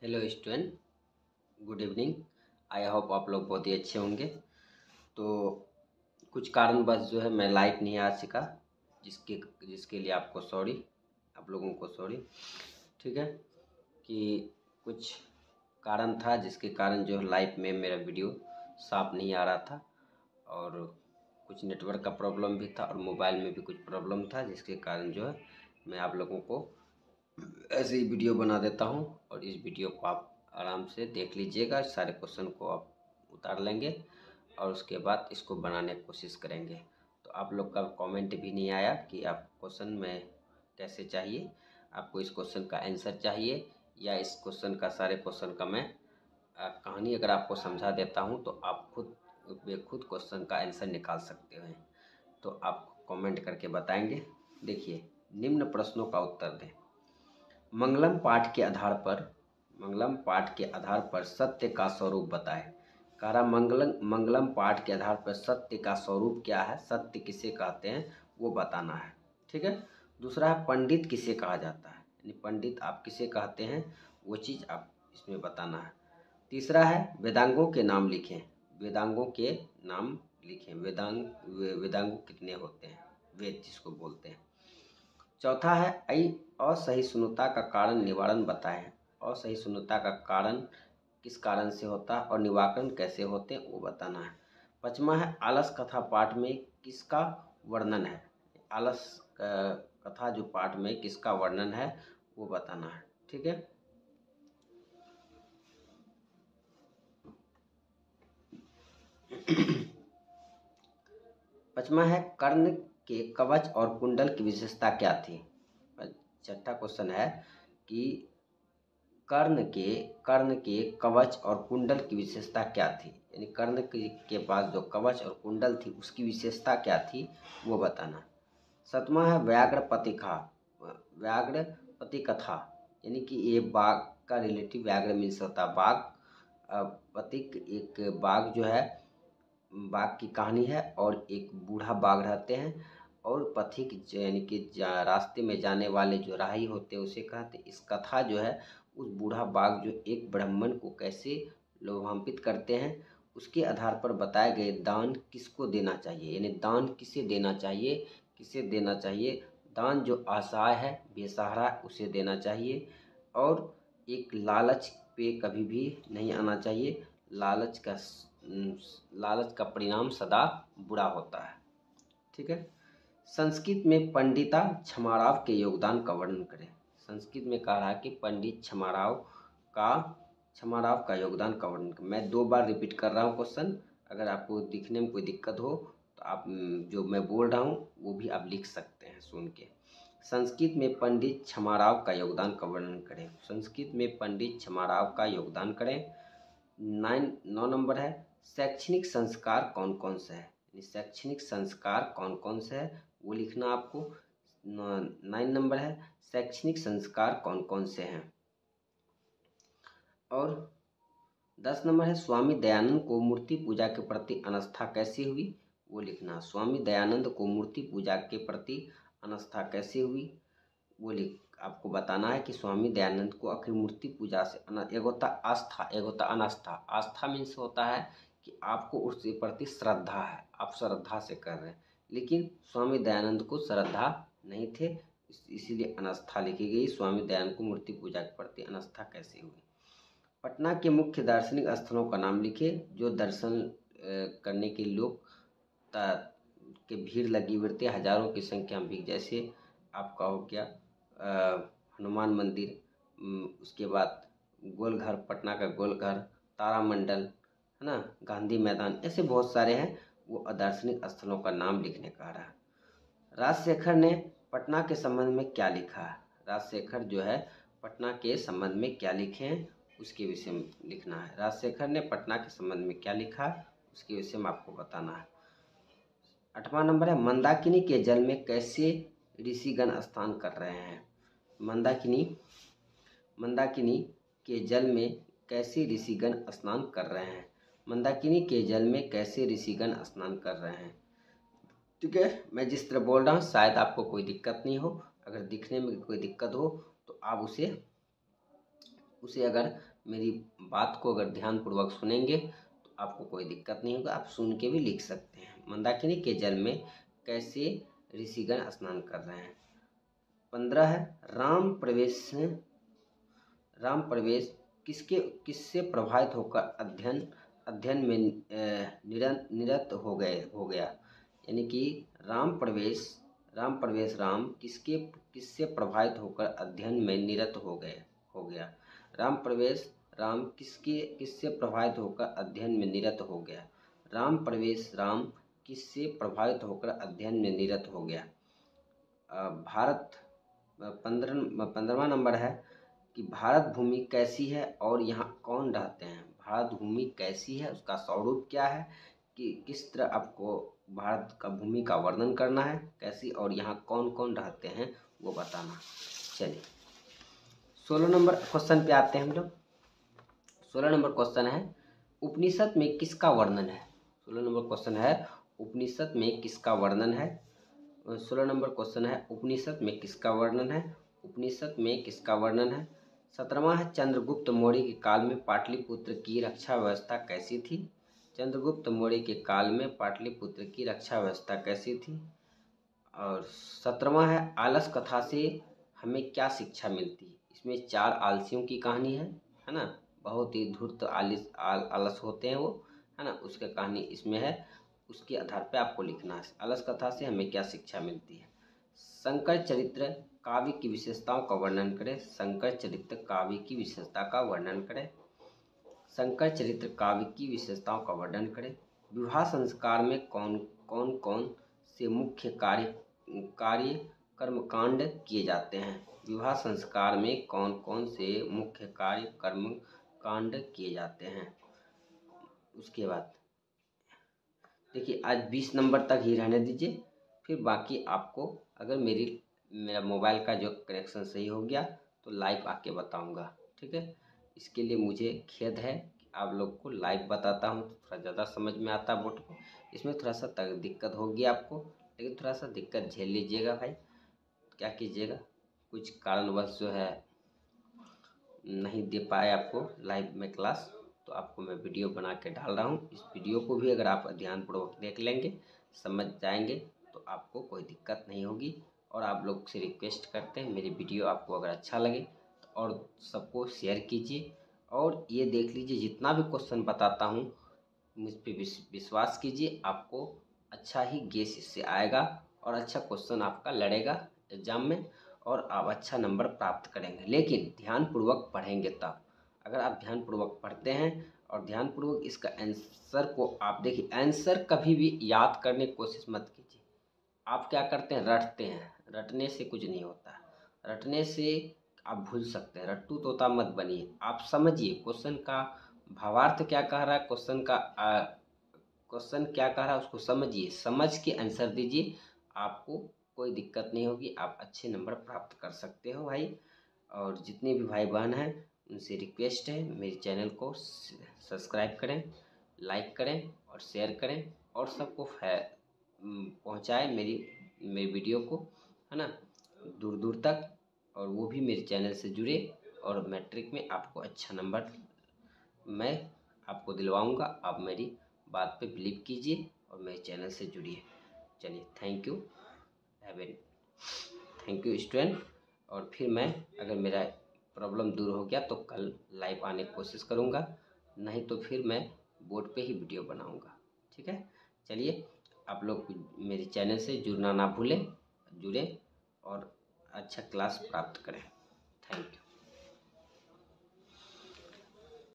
Hello student, good evening. I hope आप लोग बहुत ही अच्छे होंगे। तो कुछ कारणवश जो है मैं लाइव नहीं आ सका, जिसके जिसके लिए आपको सॉरी, आप लोगों को सॉरी। ठीक है कि कुछ कारण था जिसके कारण जो है लाइव में मेरा वीडियो साफ नहीं आ रहा था, और कुछ नेटवर्क का प्रॉब्लम भी था और मोबाइल में भी कुछ प्रॉब्लम था, जिसके कारण जो है मैं आप लोगों को ऐसे ही वीडियो बना देता हूँ। और इस वीडियो को आप आराम से देख लीजिएगा, सारे क्वेश्चन को आप उतार लेंगे और उसके बाद इसको बनाने की कोशिश करेंगे। तो आप लोग का कमेंट भी नहीं आया कि आप क्वेश्चन में कैसे चाहिए, आपको इस क्वेश्चन का आंसर चाहिए या इस क्वेश्चन का सारे क्वेश्चन का मैं कहानी अगर आपको समझा देता हूँ तो आप खुद क्वेश्चन का आंसर निकाल सकते हैं। तो आप कमेंट करके बताएंगे। देखिए, निम्न प्रश्नों का उत्तर दें। मंगलम पाठ के आधार पर सत्य का स्वरूप बताएं। कह मंगलम पाठ के आधार पर सत्य का स्वरूप क्या है, सत्य किसे कहते हैं वो बताना है। ठीक है। दूसरा है पंडित किसे कहा जाता है, यानी पंडित आप किसे कहते हैं वो चीज़ आप इसमें बताना है। तीसरा है वेदांगों के नाम लिखें। वेदांगों के नाम लिखें। वेदांग कितने होते हैं, वेद जिसको बोलते हैं। चौथा है असहिष्णुता का कारण निवारण बताएं। असहिष्णुता का कारण किस कारण से होता है और निवारण कैसे होते हैं वो बताना है। पांचवा है आलस कथा पाठ में किसका वर्णन है। आलस कथा जो पाठ में किसका वर्णन है वो बताना है। ठीक है। पांचवा है कर्ण के कवच और कुंडल की विशेषता क्या थी। छठा क्वेश्चन है कि कर्ण के कवच और कुंडल की विशेषता क्या थी, यानी कर्ण के पास जो कवच और कुंडल थी उसकी विशेषता क्या थी वो बताना। सातवां है व्याघ्रपति कथा, यानी कि ये बाघ का रिलेटिव व्याघ्र मीन्स होता है बाघ। पथिक एक बाघ जो है, बाघ की कहानी है और एक बूढ़ा बाघ रहते हैं, और पथिक यानी कि रास्ते में जाने वाले जो राही होते हैं उसे कहते। इस कथा जो है उस बूढ़ा बाघ जो एक ब्राह्मण को कैसे लोभान्वित करते हैं उसके आधार पर बताए गए दान किसको देना चाहिए, यानी दान किसे देना चाहिए। दान जो असहाय है, बेसहारा है, उसे देना चाहिए। और एक लालच पे कभी भी नहीं आना चाहिए। लालच का परिणाम सदा बुरा होता है। ठीक है। संस्कृत में पंडिता छमाराव के योगदान का वर्णन करें। संस्कृत में कह रहा है कि पंडित छमाराव का योगदान का वर्णन करें। मैं 2 बार रिपीट कर रहा हूँ क्वेश्चन, अगर आपको दिखने में कोई दिक्कत हो तो आप जो मैं बोल रहा हूँ वो भी आप लिख सकते हैं सुन के। संस्कृत में पंडित छमाराव का योगदान का वर्णन करें। संस्कृत में पंडित छमाराव का योगदान करें। 9 नंबर है शैक्षणिक संस्कार कौन कौन से है। शैक्षणिक संस्कार कौन कौन से है वो लिखना आपको। 9 नंबर है शैक्षणिक संस्कार कौन कौन से हैं। और 10 नंबर है स्वामी दयानंद को मूर्ति पूजा के प्रति अनास्था कैसे हुई वो लिखना। स्वामी दयानंद को मूर्ति पूजा के प्रति अनास्था कैसे हुई वो आपको बताना है कि स्वामी दयानंद को आखिर मूर्ति पूजा से एक होता आस्था, एक होता अनास्था। आस्था मीन्स होता है कि आपको उसके प्रति श्रद्धा है, आप श्रद्धा से कर रहे हैं, लेकिन स्वामी दयानंद को श्रद्धा नहीं थे, इसीलिए अनास्था लिखी गई। स्वामी दयानंद को मूर्ति पूजा के प्रति अनास्था कैसे हुई। पटना के मुख्य दार्शनिक स्थलों का नाम लिखे जो दर्शन करने के लोग के भीड़ लगी हुई, हजारों की संख्या में भीड़। जैसे आपका हो गया हनुमान मंदिर, उसके बाद गोलघर, पटना का गोलघर, तारामंडल है ना, गांधी मैदान, ऐसे बहुत सारे हैं। वो दार्शनिक स्थलों का नाम लिखने का रहा। राजशेखर ने पटना के संबंध में क्या लिखा है। राजशेखर जो है पटना के संबंध में क्या लिखे हैं उसके विषय में लिखना है। राजशेखर ने पटना के संबंध में क्या लिखा उसके विषय में आपको बताना है। 8वां नंबर है मंदाकिनी के जल में कैसे ऋषिगण स्नान कर रहे हैं। मंदाकिनी के जल में कैसे ऋषिगण स्नान कर रहे हैं। मंदाकिनी के जल में कैसे ऋषिगण स्नान कर रहे हैं। ठीक है, मैं जिस तरह बोल रहा हूँ शायद आपको कोई दिक्कत नहीं हो। अगर दिखने में कोई दिक्कत हो तो आप उसे अगर मेरी बात को अगर ध्यानपूर्वक सुनेंगे तो आपको कोई दिक्कत नहीं होगा, आप सुन के भी लिख सकते हैं। मंदाकिनी के जल में कैसे ऋषिगण स्नान कर रहे हैं। 15 है राम प्रवेश किससे प्रभावित होकर अध्ययन में निरत हो गया। यानी कि राम प्रवेश किससे प्रभावित होकर अध्ययन में निरत हो गया। राम प्रवेश किससे प्रभावित होकर अध्ययन में निरत हो गया। राम किससे प्रभावित होकर अध्ययन में निरत हो गया। भारत 15वां नंबर है कि भारत भूमि कैसी है और यहाँ कौन रहते हैं। भारत भूमि कैसी है, उसका स्वरूप क्या है, कि किस तरह आपको भारत का भूमि का वर्णन करना है कैसी, और यहाँ कौन कौन रहते हैं वो बताना। चलिए 16 नंबर क्वेश्चन पे आते हैं हम लोग। 16 नंबर क्वेश्चन है उपनिषद में किसका वर्णन है। 16 नंबर क्वेश्चन है उपनिषद में किसका वर्णन है। 16 नंबर क्वेश्चन है उपनिषद में किसका वर्णन है। उपनिषद में किसका वर्णन है। 17वां है चंद्रगुप्त मौर्य के काल में पाटलिपुत्र की रक्षा व्यवस्था कैसी थी। चंद्रगुप्त मौर्य के काल में पाटलिपुत्र की रक्षा व्यवस्था कैसी थी। और 17वां है आलस कथा से हमें क्या शिक्षा मिलती है। इसमें 4 आलसियों की कहानी है ना, बहुत ही धूर्त आलस होते हैं वो, है ना, उसका कहानी इसमें है। उसके आधार पे आपको लिखना है आलस कथा से हमें क्या शिक्षा मिलती है। शंकर चरित्र काव्य की विशेषताओं का वर्णन करें। शंकर चरित्र काव्य की विशेषता का वर्णन करें। शंकर चरित्र काव्य की विशेषताओं का वर्णन करें। विवाह संस्कार में कौन से मुख्य कार्य कर्मकांड किए जाते हैं। विवाह संस्कार में कौन से मुख्य कार्य कर्मकांड किए जाते हैं। उसके बाद देखिए आज 20 नंबर तक ही रहने दीजिए, फिर बाकी आपको अगर मेरा मोबाइल का जो कनेक्शन सही हो गया तो लाइव आके बताऊंगा, ठीक है। इसके लिए मुझे खेद है कि आप लोग को लाइव बताता हूँ तो थोड़ा ज़्यादा समझ में आता बोर्ड को। इसमें थोड़ा सा दिक्कत होगी आपको, लेकिन थोड़ा सा दिक्कत झेल लीजिएगा भाई। क्या कीजिएगा, कुछ कारणवश जो है नहीं दे पाए आपको लाइव में क्लास, तो आपको मैं वीडियो बना के डाल रहा हूँ। इस वीडियो को भी अगर आप ध्यानपूर्वक देख लेंगे, समझ जाएंगे, तो आपको कोई दिक्कत नहीं होगी। और आप लोग से रिक्वेस्ट करते हैं मेरी वीडियो आपको अगर अच्छा लगे तो और सबको शेयर कीजिए। और ये देख लीजिए जितना भी क्वेश्चन बताता हूँ मुझ पर विश्वास कीजिए, आपको अच्छा ही गेस इससे आएगा और अच्छा क्वेश्चन आपका लड़ेगा एग्जाम में और आप अच्छा नंबर प्राप्त करेंगे। लेकिन ध्यानपूर्वक पढ़ेंगे तब। अगर आप ध्यानपूर्वक पढ़ते हैं और ध्यानपूर्वक इसका आंसर को आप देखिए, आंसर कभी भी याद करने की कोशिश मत कीजिए। आप क्या करते हैं, रटते हैं। रटने से कुछ नहीं होता, रटने से आप भूल सकते हैं। रट्टू तोता मत बनिए, आप समझिए क्वेश्चन का भावार्थ क्या कह रहा है, क्वेश्चन क्या कह रहा है उसको समझिए, समझ के आंसर दीजिए। आपको कोई दिक्कत नहीं होगी, आप अच्छे नंबर प्राप्त कर सकते हो भाई। और जितने भी भाई बहन हैं उनसे रिक्वेस्ट है मेरे चैनल को सब्सक्राइब करें, लाइक करें और शेयर करें और सबको पहुंचाएं मेरी वीडियो को, है ना, दूर दूर तक। और वो भी मेरे चैनल से जुड़े और मैट्रिक में आपको अच्छा नंबर मैं आपको दिलवाऊंगा। आप मेरी बात पे बिलीव कीजिए और मेरे चैनल से जुड़िए। चलिए थैंक यू स्टूडेंट। और फिर मैं अगर मेरा प्रॉब्लम दूर हो गया तो कल लाइव आने की कोशिश करूँगा, नहीं तो फिर मैं बोर्ड पे ही वीडियो बनाऊँगा, ठीक है। चलिए आप लोग मेरे चैनल से जुड़ना ना भूलें, जुड़ें और अच्छा क्लास प्राप्त करें। Thank you.